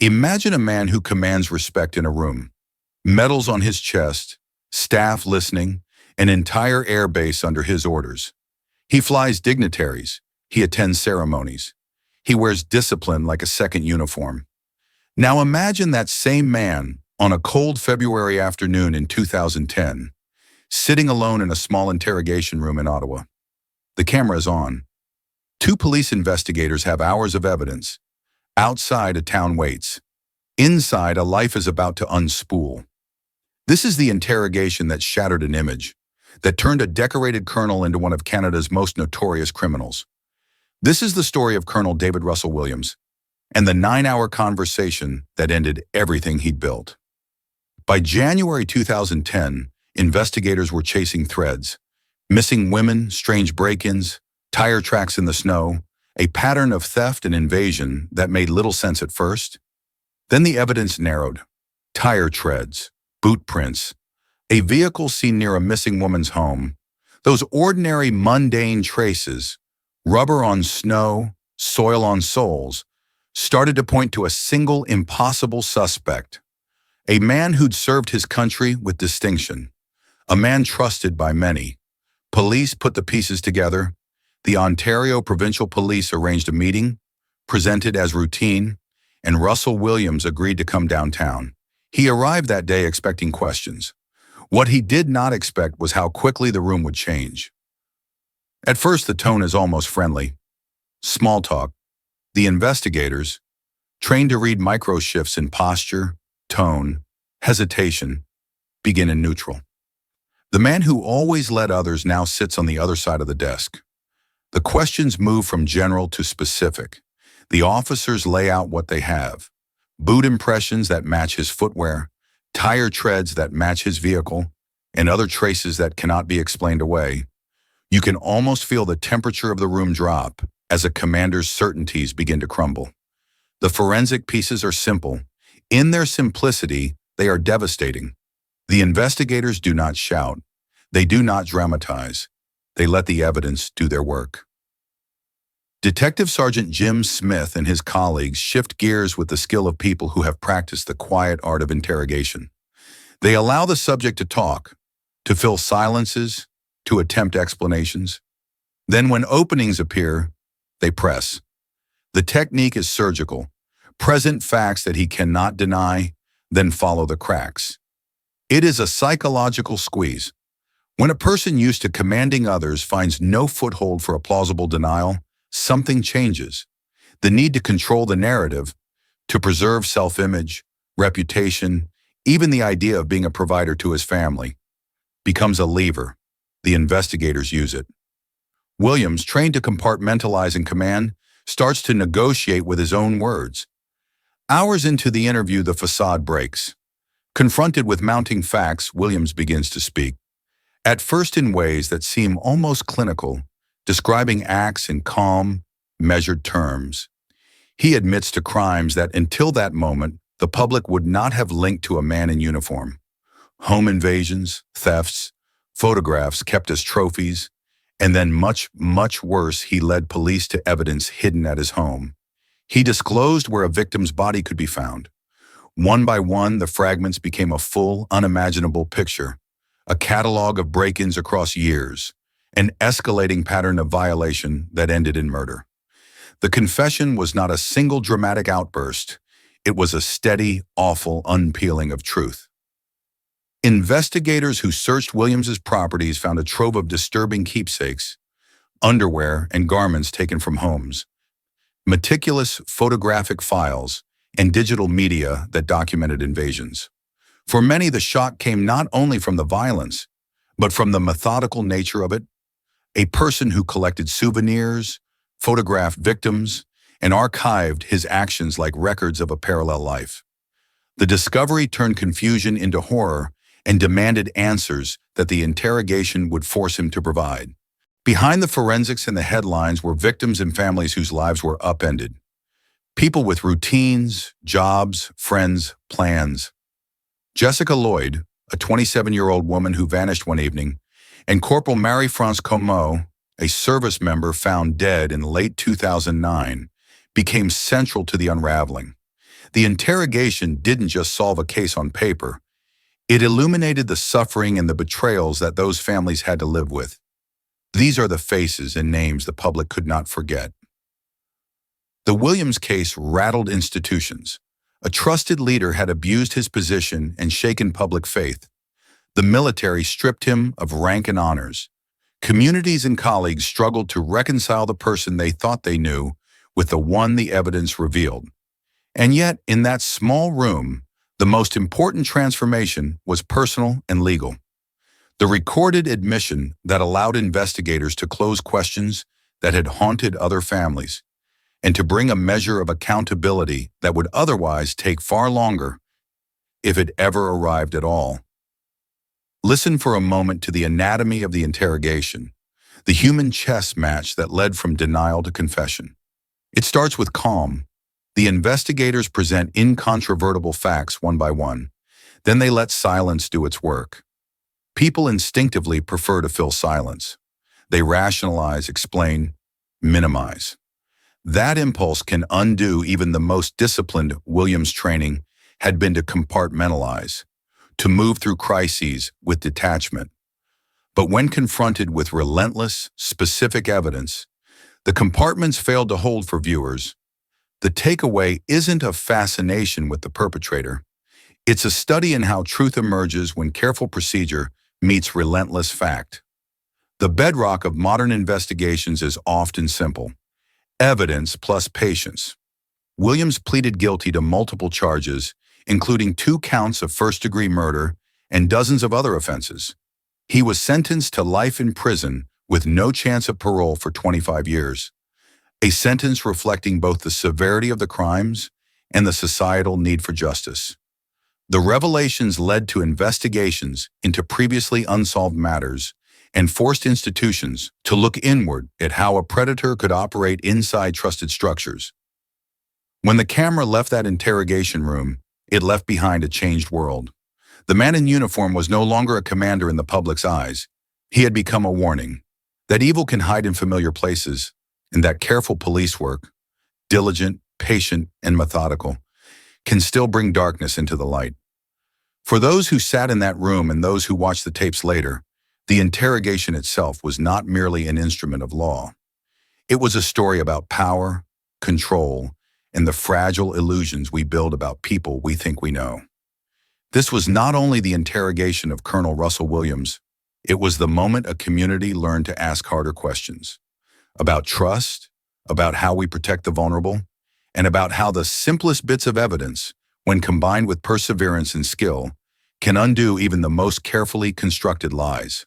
Imagine a man who commands respect in a room, medals on his chest, staff listening, an entire air base under his orders. He flies dignitaries. He attends ceremonies. He wears discipline like a second uniform. Now imagine that same man on a cold February afternoon in 2010, sitting alone in a small interrogation room in Ottawa. The camera is on. Two police investigators have hours of evidence. Outside, a town waits. Inside, a life is about to unspool. This is the interrogation that shattered an image, that turned a decorated colonel into one of Canada's most notorious criminals. This is the story of Colonel David Russell Williams and the 9-hour conversation that ended everything he'd built. By January 2010, investigators were chasing threads: missing women, strange break-ins, tire tracks in the snow, a pattern of theft and invasion that made little sense at first. Then the evidence narrowed: tire treads, boot prints, a vehicle seen near a missing woman's home. Those ordinary, mundane traces, rubber on snow, soil on soles, started to point to a single impossible suspect. A man who'd served his country with distinction. A man trusted by many. Police put the pieces together. The Ontario Provincial Police arranged a meeting, presented as routine, and Russell Williams agreed to come downtown. He arrived that day expecting questions. What he did not expect was how quickly the room would change. At first, the tone is almost friendly. Small talk. The investigators, trained to read micro shifts in posture, tone, hesitation, begin in neutral. The man who always led others now sits on the other side of the desk. The questions move from general to specific. The officers lay out what they have: boot impressions that match his footwear, tire treads that match his vehicle, and other traces that cannot be explained away. You can almost feel the temperature of the room drop as a commander's certainties begin to crumble. The forensic pieces are simple. In their simplicity, they are devastating. The investigators do not shout. They do not dramatize. They let the evidence do their work. Detective Sergeant Jim Smith and his colleagues shift gears with the skill of people who have practiced the quiet art of interrogation. They allow the subject to talk, to fill silences, to attempt explanations. Then when openings appear, they press. The technique is surgical. Present facts that he cannot deny, then follow the cracks. It is a psychological squeeze. When a person used to commanding others finds no foothold for a plausible denial, something changes. The need to control the narrative, to preserve self-image, reputation, even the idea of being a provider to his family, becomes a lever. The investigators use it. Williams, trained to compartmentalize in command, starts to negotiate with his own words. Hours into the interview, the façade breaks. Confronted with mounting facts, Williams begins to speak. At first in ways that seem almost clinical, describing acts in calm, measured terms. He admits to crimes that, until that moment, the public would not have linked to a man in uniform. Home invasions, thefts, photographs kept as trophies, and then much, much worse, he led police to evidence hidden at his home. He disclosed where a victim's body could be found. One by one, the fragments became a full, unimaginable picture, a catalog of break-ins across years, an escalating pattern of violation that ended in murder. The confession was not a single dramatic outburst. It was a steady, awful unpeeling of truth. Investigators who searched Williams's properties found a trove of disturbing keepsakes, underwear and garments taken from homes, meticulous photographic files, and digital media that documented invasions. For many, the shock came not only from the violence, but from the methodical nature of it. A person who collected souvenirs, photographed victims, and archived his actions like records of a parallel life. The discovery turned confusion into horror and demanded answers that the interrogation would force him to provide. Behind the forensics and the headlines were victims and families whose lives were upended. People with routines, jobs, friends, plans. Jessica Lloyd, a 27-year-old woman who vanished one evening, and Corporal Marie-France Comeau, a service member found dead in late 2009, became central to the unraveling. The interrogation didn't just solve a case on paper. It illuminated the suffering and the betrayals that those families had to live with. These are the faces and names the public could not forget. The Williams case rattled institutions. A trusted leader had abused his position and shaken public faith. The military stripped him of rank and honors. Communities and colleagues struggled to reconcile the person they thought they knew with the one the evidence revealed. And yet, in that small room, the most important transformation was personal and legal. The recorded admission that allowed investigators to close questions that had haunted other families, and to bring a measure of accountability that would otherwise take far longer, if it ever arrived at all. Listen for a moment to the anatomy of the interrogation, the human chess match that led from denial to confession. It starts with calm. The investigators present incontrovertible facts one by one. Then they let silence do its work. People instinctively prefer to fill silence. They rationalize, explain, minimize. That impulse can undo even the most disciplined. Williams' training had been to compartmentalize, to move through crises with detachment. But when confronted with relentless, specific evidence, the compartments failed to hold for viewers. The takeaway isn't a fascination with the perpetrator. It's a study in how truth emerges when careful procedure meets relentless fact. The bedrock of modern investigations is often simple: evidence plus patience. Williams pleaded guilty to multiple charges, including 2 counts of first-degree murder and dozens of other offenses. He was sentenced to life in prison with no chance of parole for 25 years, a sentence reflecting both the severity of the crimes and the societal need for justice. The revelations led to investigations into previously unsolved matters and forced institutions to look inward at how a predator could operate inside trusted structures. When the camera left that interrogation room, it left behind a changed world. The man in uniform was no longer a commander in the public's eyes. He had become a warning that evil can hide in familiar places, and that careful police work, diligent, patient, and methodical, can still bring darkness into the light. For those who sat in that room and those who watched the tapes later, the interrogation itself was not merely an instrument of law. It was a story about power, control, and the fragile illusions we build about people we think we know. This was not only the interrogation of Colonel Russell Williams, it was the moment a community learned to ask harder questions about trust, about how we protect the vulnerable, and about how the simplest bits of evidence, when combined with perseverance and skill, can undo even the most carefully constructed lies.